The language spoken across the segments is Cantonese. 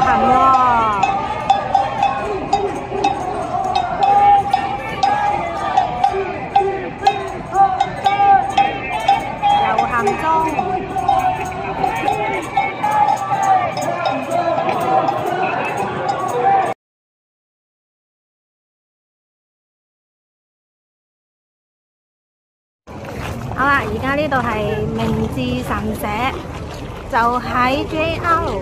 痕喎，遊行中。好啦，而家呢度係明治神社，就喺 JR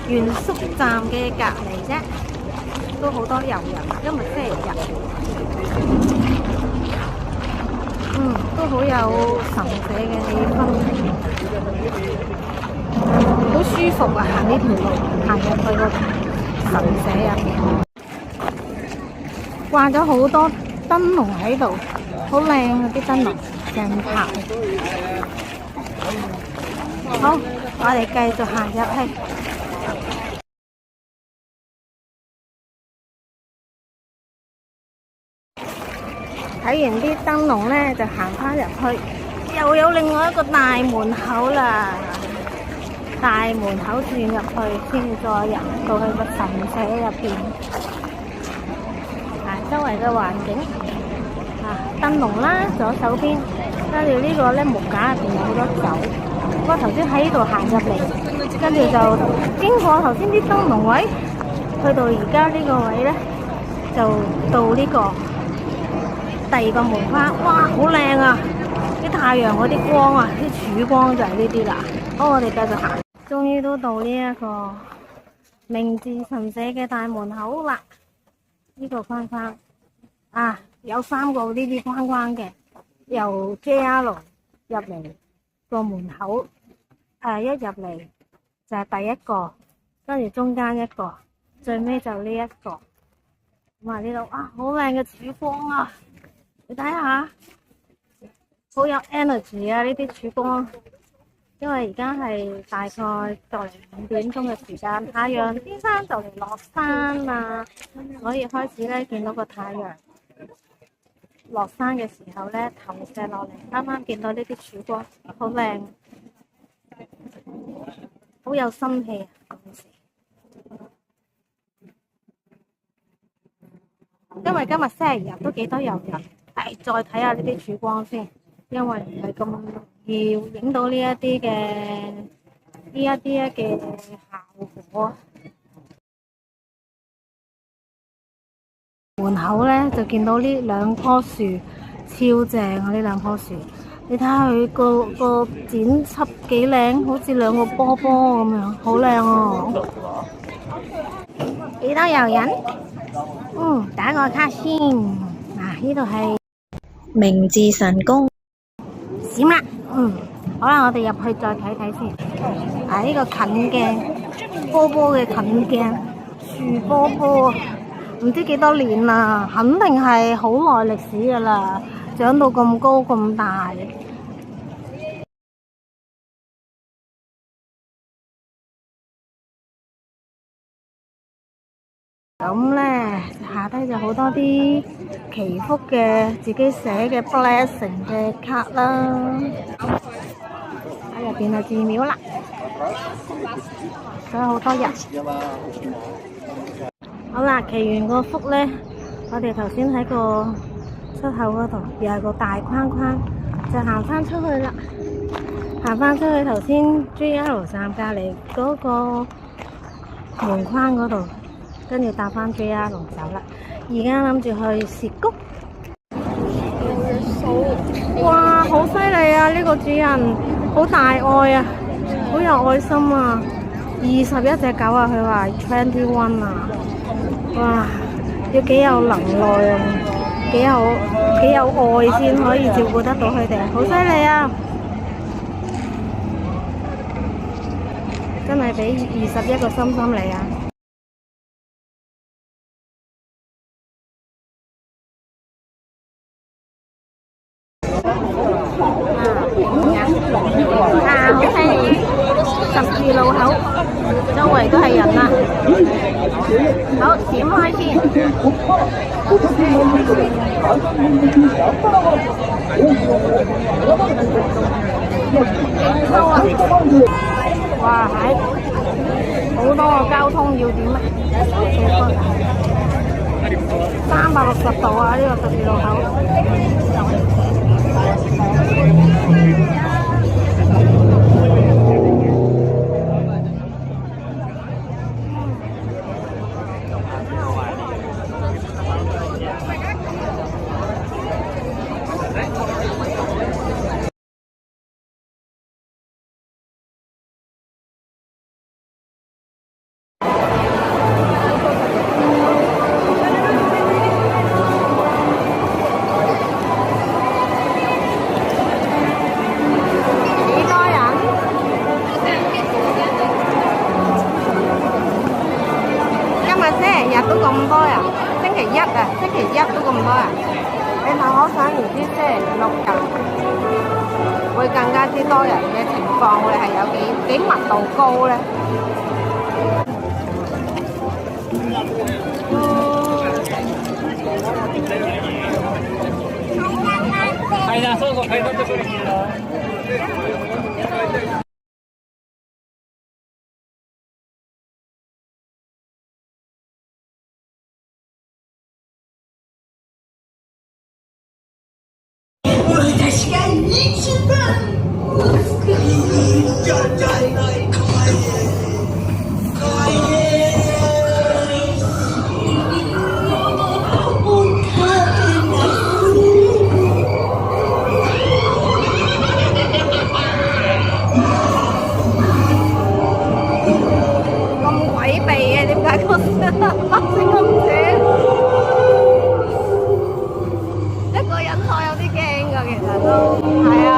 原宿站嘅隔離啫，都好多遊人，今日星期日，都好有神社嘅氣氛，好舒服啊！行呢條路，行入去個神社入面，掛咗好多燈籠喺度，好靚啊啲燈籠。正拍，好，我哋繼續行入去。睇完啲燈籠呢，就行返入去，又有另外一個大門口啦。大門口轉入去，先至再入到去個神社入邊。周圍嘅環境。燈籠啦，左手邊，跟住呢個咧木架入邊有好多酒。我頭先喺呢度行入嚟，跟住就經過頭先啲燈籠位，去到而家呢個位咧，就到呢個第二個門框。哇，好靚啊！啲太陽嗰啲光啊，啲曙光就係呢啲啦。好，我哋繼續行，終於都到呢一個明治神社嘅大門口啦。呢個框框啊！有3個呢啲框框嘅，由 JR 入嚟個門口，一入嚟就係第一個，跟住中間一個，最尾就呢一個。咁啊呢度啊，好靚嘅曙光啊！你睇下，好有 energy 啊！呢啲曙光，因為而家係大概就嚟5點鐘嘅時間，太陽先生就嚟落山啦，所以開始咧見到個太陽落山嘅時候咧，投射落嚟，啱啱見到呢啲曙光，好靚，好有心氣啊！因為今日星期日都幾多遊人，再睇下呢啲曙光先，因為唔係咁容易影到呢一啲嘅效果。門口咧就見到呢2棵樹，超正啊！呢2棵樹，你睇下佢個剪輯幾靚，好似2個波波咁樣，好靚哦！幾多遊人？打個卡先。呢度係明治神宮，閃啦！好啦，我哋入去再睇睇先。呢個近鏡，波波嘅近鏡，樹波波。唔知幾多年啦，肯定係好耐歷史噶啦，長到咁高咁大。咁咧下低就好多啲祈福嘅自己寫嘅 blessing 嘅卡啦。喺入邊係寺廟啦，所以好多人。好啦，祈完個福咧，我哋頭先喺個出口嗰度，又係個大框框，就行翻出去啦。行翻出去頭先 JR 站隔離嗰個門框嗰度，跟住搭翻 JR 走啦。而家諗住去涉谷。哇，好犀利啊！呢個主人好大愛啊，好有愛心啊！21隻狗啊，佢話21啊。哇，要幾有能耐啊，幾有愛先可以照顧得到佢哋，好犀利啊！真係俾21個心心你啊！好犀利！10字路口，周圍都係人啊！好，點開先。勁抽啊！哇，係好多個交通要點啊，360度啊！呢個十字路口。都咁多人，星期一都咁多人，你睇可想而知，星期六日會更加之多人嘅情況，會係有幾密度高咧？係啦，收個睇得出嚟啦。私が一番じゃないかわいいかわいい咁鬼秘嘅，點解個聲咁正？一個人坐有啲驚㗎，其實都係啊。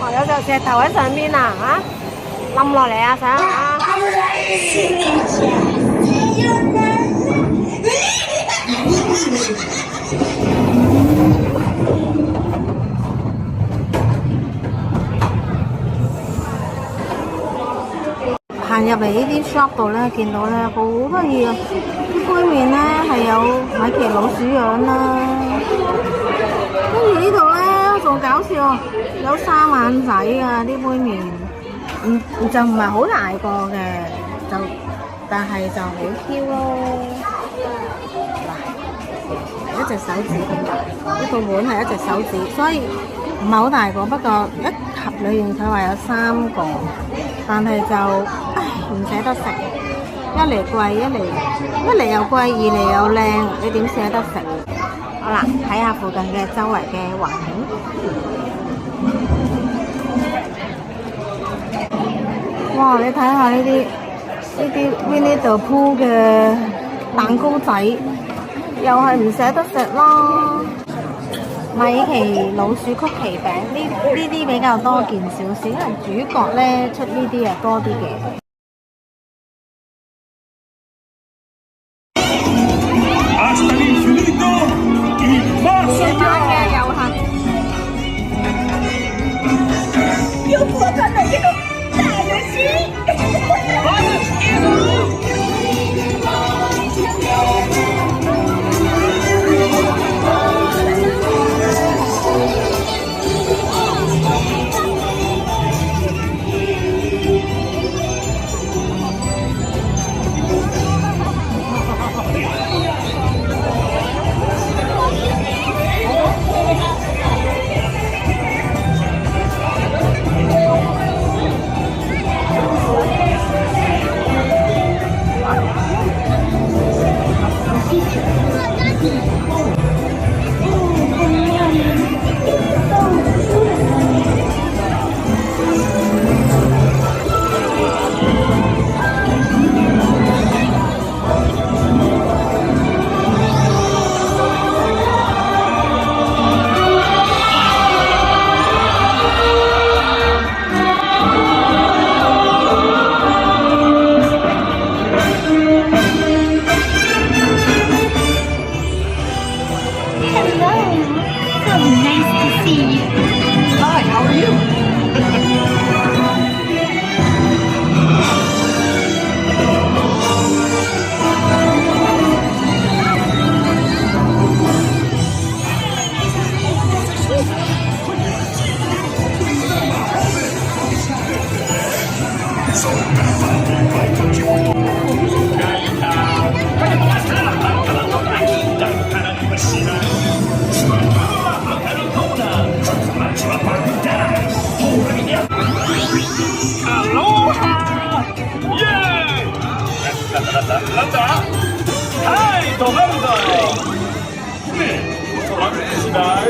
哇！有嚿石頭喺上邊啊！嚇，冧落嚟啊！想啊！行入嚟呢啲 shop 度咧，見到咧好得意啊！啲杯麵咧係有米奇老鼠樣啦，跟住呢度咧仲搞笑，有沙眼仔啊！啲杯麵就唔係好大個嘅，但係就好 Q 咯。嗱，一隻手指咁大，呢個碗係一隻手指，所以唔係好大個。不過一盒裏面佢話有3個，但係就唔捨得食。一嚟貴，一嚟又貴，二嚟又靚，你點捨得食？好啦，睇下附近嘅周圍嘅環境。哇！你睇下呢啲 Winnie the Pooh 嘅蛋糕仔，又係唔捨得食啦。米奇老鼠曲奇餅呢啲比較多件少少，因為主角咧出呢啲啊多啲嘅。夜晚嘅遊行。有我看到這個大遊戲。なんだはい、止まるぞ。ねえ、トラックしない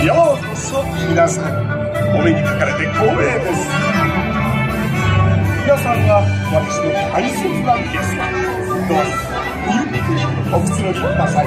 ようこそ皆さん、お目にかかれて光栄です。皆さんは私の大切なゲスト、どうぞゆっくりおくつろぎください。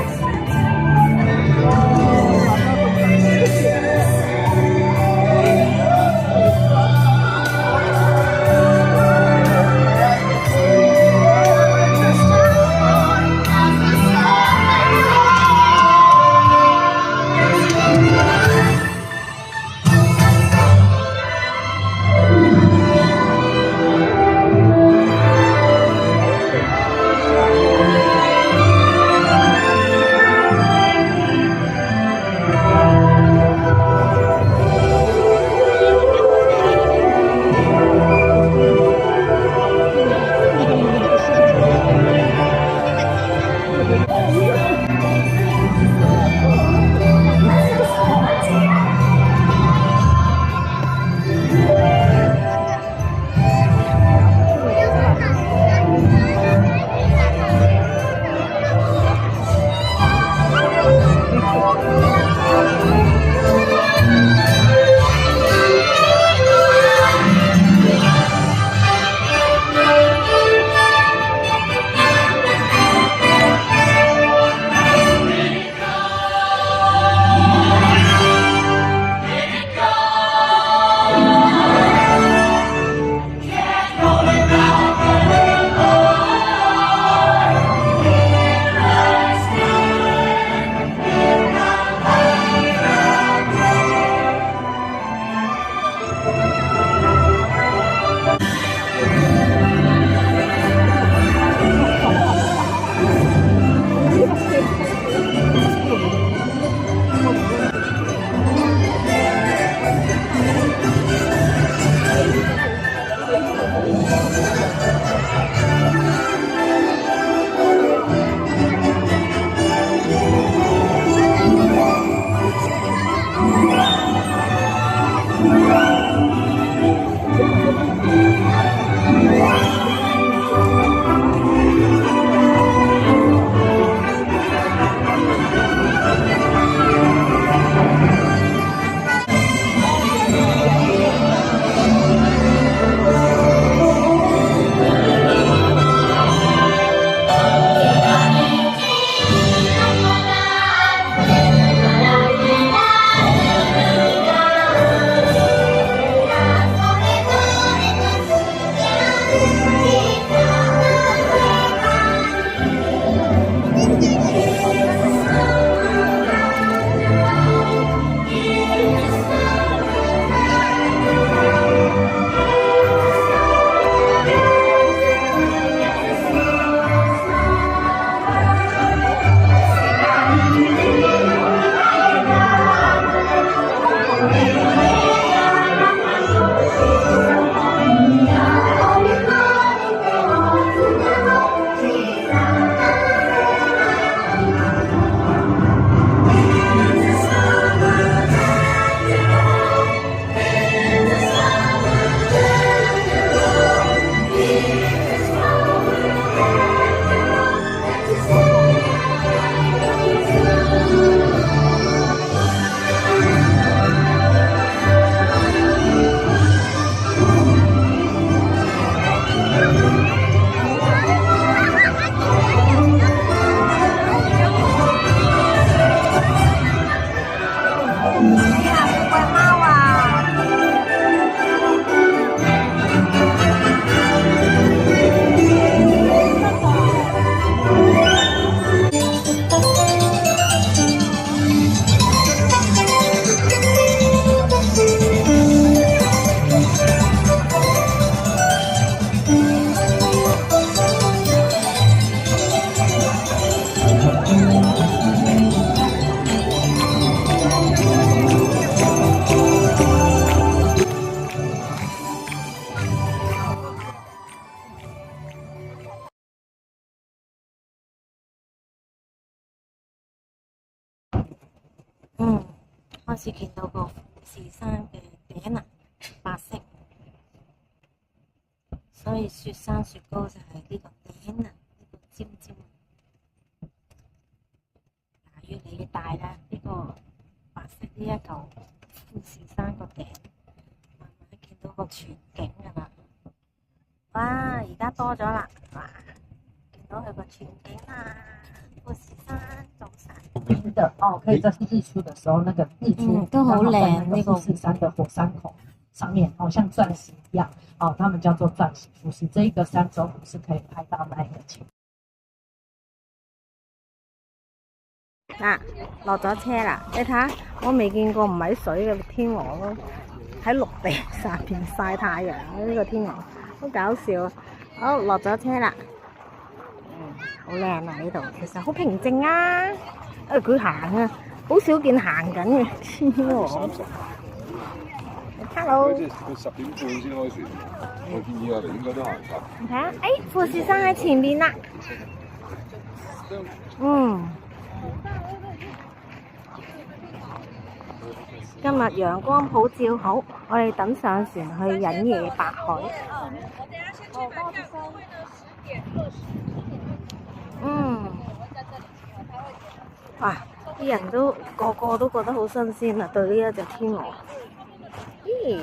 開始見到個富士山嘅頂啦，白色，所以雪山雪糕就係呢個頂啦，呢個尖尖。越嚟越大啦，呢個白色呢一嚿富士山個頂，慢慢見到個全景噶啦。哇！而家多咗啦，哇！見到佢個全景啦，富士山早晨。冰的哦，可以在日出的時候，那個日出都好靚呢個富士山的火山口上面，哦，像鑽石一樣，哦，他們叫做鑽石富士。這一個山周湖是可以拍到那個景。嗱，落咗車啦，你睇下，我未見過唔喺水嘅天鵝咯，喺陸地上邊曬太陽呢個天鵝，好搞笑啊！好，落咗車啦，好靚啊呢度，其實好平靜啊，佢行啊，好少見行緊嘅天鵝。Hello。佢10點半先開船，我建議我哋應該都行曬。你睇下，富士山喺前面啦。今日陽光普照好，我哋等上船去飲野白海。哇！啲人都個個都覺得好新鮮啊，對呢一隻天鵝。咦？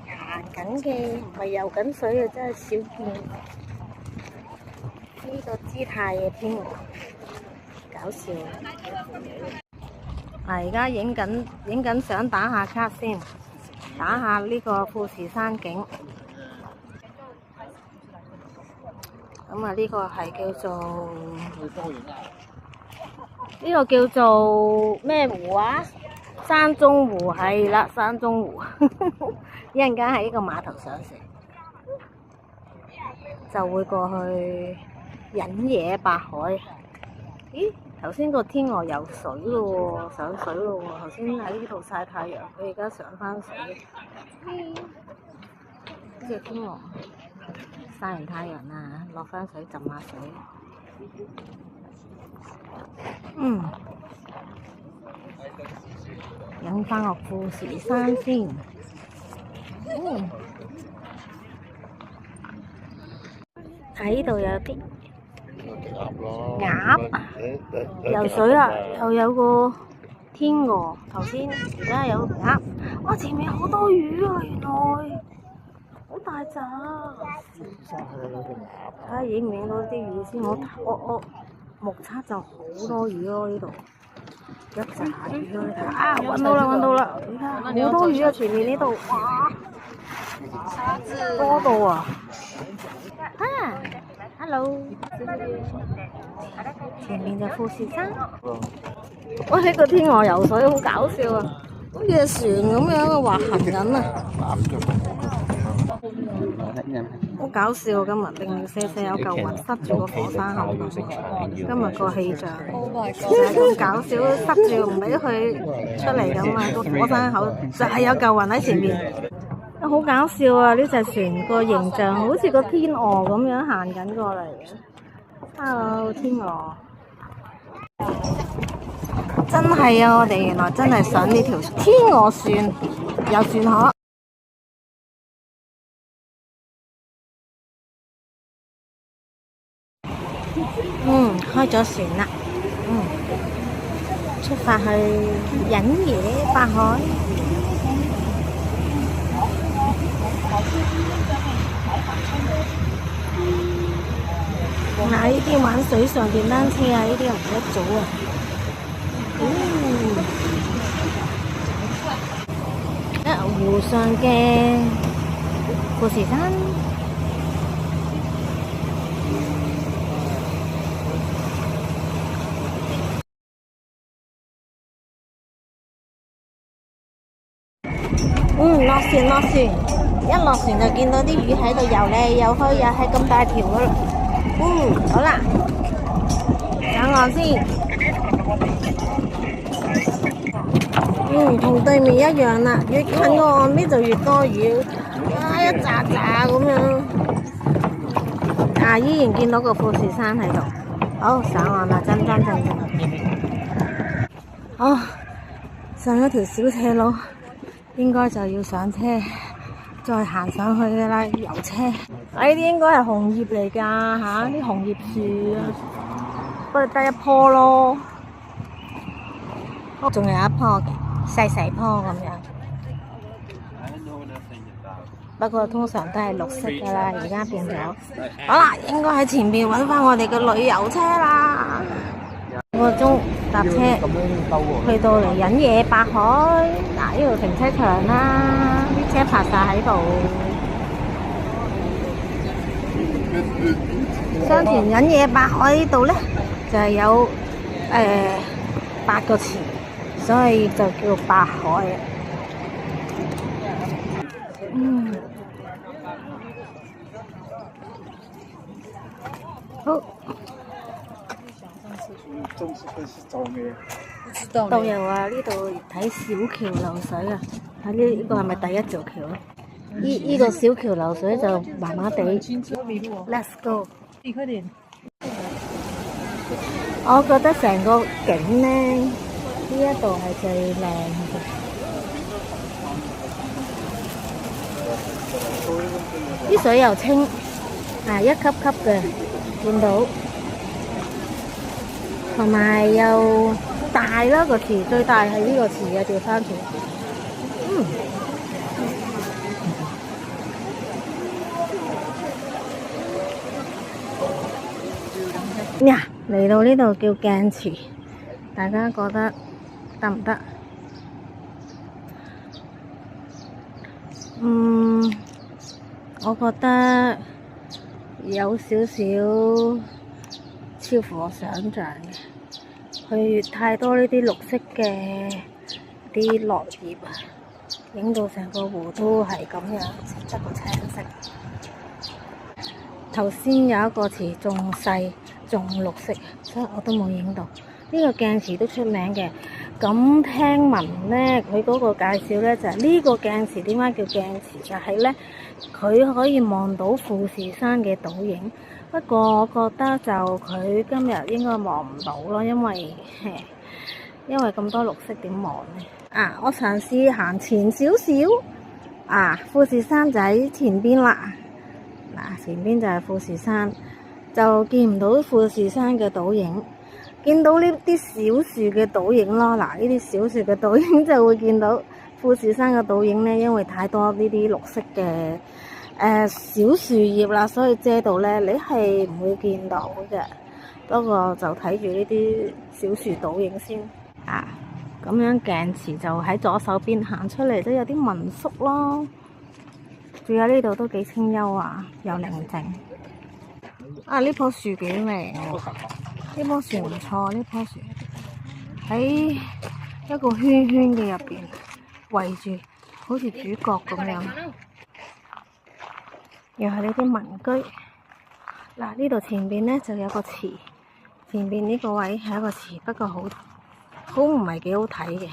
行緊嘅，唔係游緊水嘅，真係少見。呢個姿態嘅天鵝。搞笑啊！而家影緊相，打下卡先，打下呢個富士山景。咁啊，呢個係叫做咩湖啊？山中湖係啦，山中湖。一陣間喺呢個碼頭上船，就會過去飲野白海。咦？頭先個天鵝游水咯喎，上水咯喎，頭先喺呢度曬太陽，佢而家上翻水。呢隻天鵝曬完太陽啦，落翻水浸下水。飲翻個富士山先。喺呢度有啲鴨游水啊，又有個天鵝，頭先而家有鴨，哇！前面好多魚啊，原來好大隻啊！睇下影唔影到啲魚先，我目測就好多魚咯，呢度一隻魚咯，你睇下啊，揾到啦！你睇下好多魚啊，前面呢度哇，多到啊！Hello， 前面就富士山。哇！呢個天鵝游水好搞笑啊，好似船咁樣啊，滑行緊啊！好搞笑，今日零零舍舍有嚿雲塞住個火山口咁。今日個氣象就係咁搞笑，塞住唔俾佢出嚟咁啊！個火山口就係有嚿雲喺前面。好搞笑啊！呢隻船個形象好似個天鵝咁樣行緊過嚟。Hello， 天鵝，真係啊！我哋原來真係上呢條天鵝船，有船河。開咗船啦。出發去飲野白海。嗱，呢啲玩水上電單車啊，呢啲又唔得早啊。湖上嘅富士山。落船，一落船就見到啲魚喺度游嚟游去，又係咁大條噶啦。好啦，上岸先。同對面一樣啦，越近個岸邊就越多魚，一紮紮咁樣。依然見到個富士山喺度。好，上岸啦，真真正正。好，上咗條小斜路，應該就要上車，再行上去嘅啦，遊車。呢啲應該係紅葉嚟㗎嚇，啲紅葉樹啊，不過得一棵咯，仲有一棵嘅細細棵咁樣。不過通常都係綠色㗎啦，而家變咗。好啦，應該喺前面揾翻我哋嘅旅遊車啦。1個鐘搭車去到嚟忍野八海，嗱呢度停車場啦，啲車泊晒喺度。雙田忍野八海呢度咧就係有8個池，所以就叫八海。好。導遊話呢度睇小橋流水啊，睇呢個係咪第一座橋咧？呢個小橋流水就麻麻地。Let's go。我覺得成個景咧，呢一度係最靚嘅。啲水又清，一級級嘅，見到。同埋又大啦個池，最大係呢個池嘅調翻轉。嚟到呢度叫鏡池，大家覺得得唔得？我覺得有少少超乎我想象嘅，佢太多呢啲綠色嘅啲落葉啊，影到成個湖都係咁樣，得個青色。頭先有一個池仲細仲綠色，所以我都冇影到。呢個鏡池都出名嘅，咁聽聞咧，佢嗰個介紹咧就係呢個鏡池點解叫鏡池？就係咧，佢可以望到富士山嘅倒影。不過我覺得就佢今日應該望唔到咯，因為咁多綠色點望咧？我嘗試行前少少，富士山就喺前邊啦。前邊就係富士山，就見唔到富士山嘅倒影，見到呢啲小樹嘅倒影咯。呢啲小樹嘅倒影就會見到富士山嘅倒影咧，因為太多呢啲綠色嘅小樹葉啦，所以遮到咧，你係唔會見到嘅。不過就睇住呢啲小樹倒影先。咁樣鏡池就喺左手邊行出嚟，都有啲民宿咯。仲有呢度都幾清幽啊，又寧靜。呢棵樹幾靚喎，呢棵樹唔錯，呢棵樹喺一個圈圈嘅入邊圍住，好似主角咁樣。又係呢啲民居。呢度前邊咧就有個池，前邊呢個位係一個池，不過好唔係幾好睇嘅，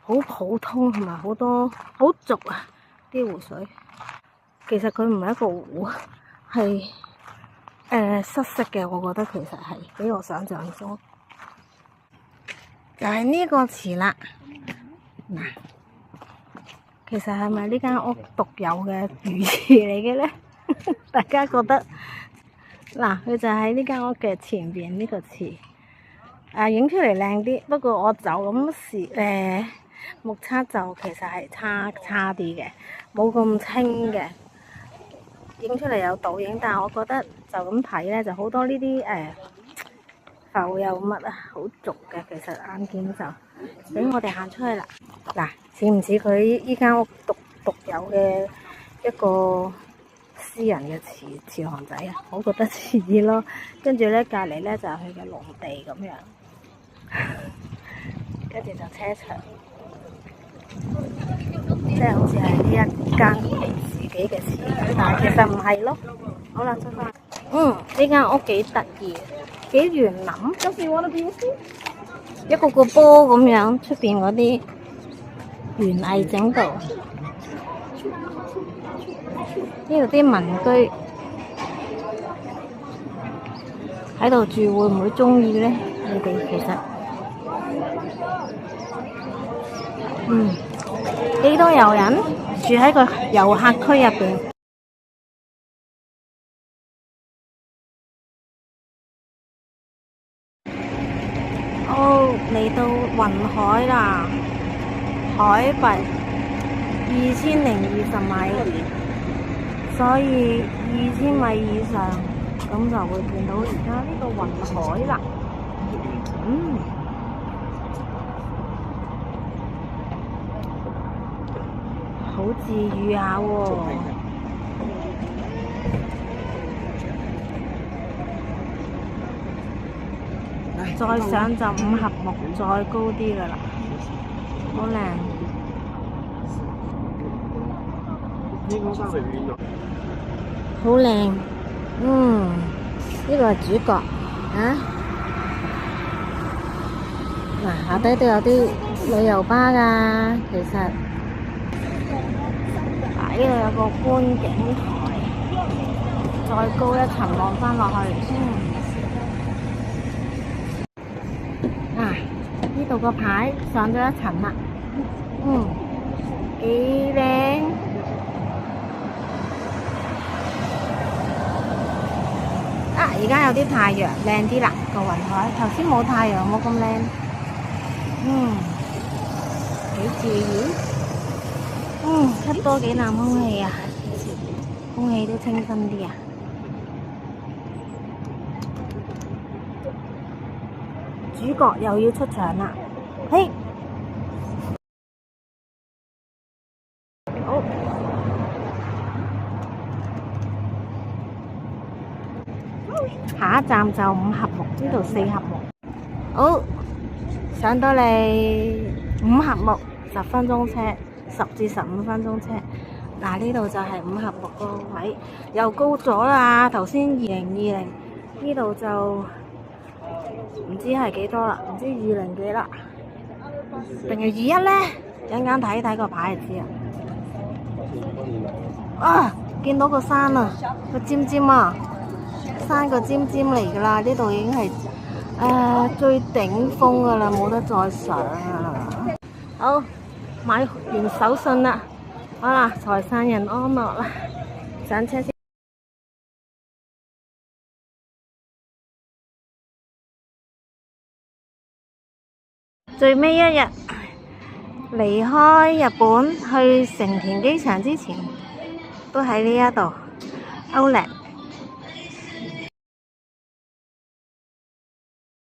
好普通同埋好多好濁啊啲湖水。其實佢唔係一個湖，係失色嘅。我覺得其實係比我想象中。就係呢個池啦。其實係咪呢間屋獨有嘅魚池嚟嘅咧？大家覺得？佢就喺呢間屋嘅前邊呢個池，影出嚟靚啲。不過我就咁目測就其實係差啲嘅，冇咁清嘅。影出嚟有倒影，但係我覺得就咁睇咧，就好多呢啲浮游物啊，好俗嘅。其實眼見就俾我哋行出去啦。似唔似佢依間屋獨有嘅一個私人嘅池塘仔啊？我覺得似咯。跟住咧，隔離咧就係佢嘅農地咁樣，跟住就車場，即係好似係呢一間自己嘅池，但係其實唔係咯。好啦，出翻。呢間屋幾得意，幾園林，一個波咁樣，出邊嗰啲園藝整到。呢度啲民居，喺度住會唔會鍾意呢？你哋其實，幾多遊人住喺個遊客區入邊？哦，嚟到雲海啦，海拔2020米，所以2000米以上咁就會見到而家呢個雲海啦。好治愈下喎。再上就5合目，再高啲噶啦，好靚。好靚，呢個係主角啊！嗱，下低都有啲旅遊巴噶，其實呢度有個觀景台，再高一層望返落去。呢度個牌上咗一層啦，幾靚。而家有啲太陽，靚啲啦個雲海。頭先冇太陽，冇咁靚。幾治愈。吸多幾啖空氣啊，空氣都清新啲啊。主角又要出場啦，嘿！好，下一站就5合目，呢度4合目。好，上到嚟5合目，10分鐘車，10至15分鐘車。嗱，呢度就係5合目個位，又高咗啦。頭先2020，呢度就唔知係幾多啦，唔知20幾啦，定係21呢？一陣間睇睇個牌就知啦。見到個山啊，個尖尖啊，山個尖尖嚟噶啦，呢度已經係最頂峰噶啦，冇得再上啊！好，買完手信啦，好啦，財散人安樂啦，上車先。最尾一日離開日本去成田機場之前，都喺呢一度Outlet。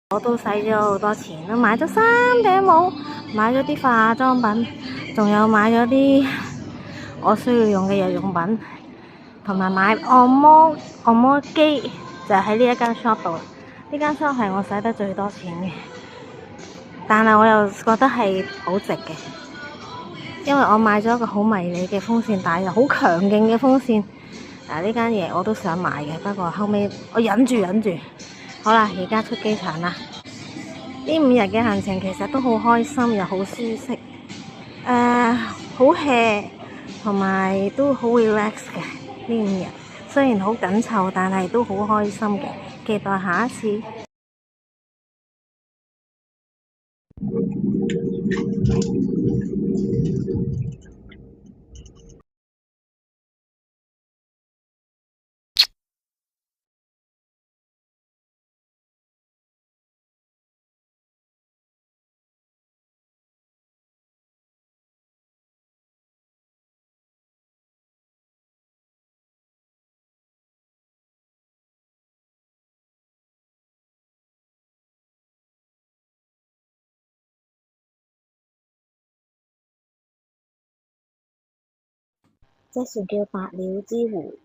我都使咗好多錢啦，買咗3頂帽，買咗啲化妝品，仲有買咗啲我需要用嘅日用品，同埋買按摩機，就喺呢一間 shop 度。呢間 shop 係我使得最多錢嘅。但係我又覺得係好值嘅，因為我買咗一個好迷你嘅風扇，但係又好強勁嘅風扇。呢間嘢我都想買嘅，不過後尾我忍住。好啦，而家出機場啦。呢5日嘅行程其實都好開心，又好舒適，好 hea， 同埋都好 relax 嘅。呢5日雖然好緊湊，但係都好開心嘅。期待下一次。這船叫白鳥之湖。